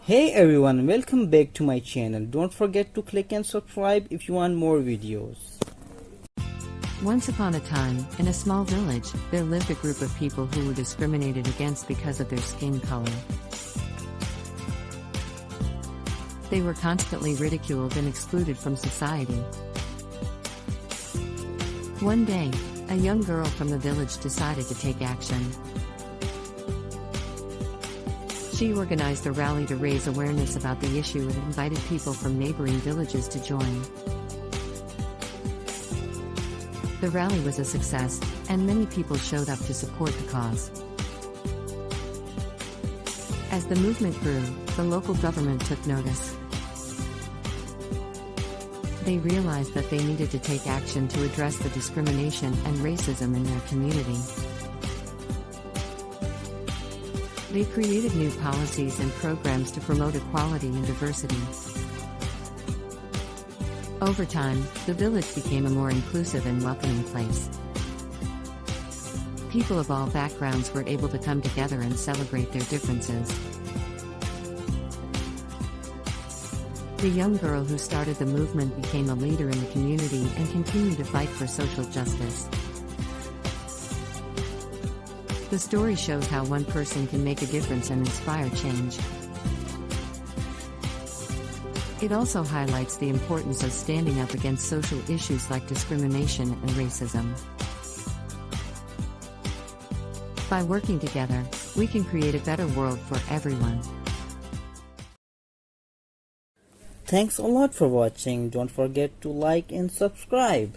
Hey everyone, welcome back to my channel. Don't forget to click and subscribe if you want more videos. Once upon a time, in a small village, there lived a group of people who were discriminated against because of their skin color. They were constantly ridiculed and excluded from society. One day, a young girl from the village decided to take action. She organized a rally to raise awareness about the issue and invited people from neighboring villages to join. The rally was a success, and many people showed up to support the cause. As the movement grew, the local government took notice. They realized that they needed to take action to address the discrimination and racism in their community. They created new policies and programs to promote equality and diversity. Over time, the village became a more inclusive and welcoming place. People of all backgrounds were able to come together and celebrate their differences. The young girl who started the movement became a leader in the community and continued to fight for social justice. The story shows how one person can make a difference and inspire change. It also highlights the importance of standing up against social issues like discrimination and racism. By working together, we can create a better world for everyone. Thanks a lot for watching. Don't forget to like and subscribe.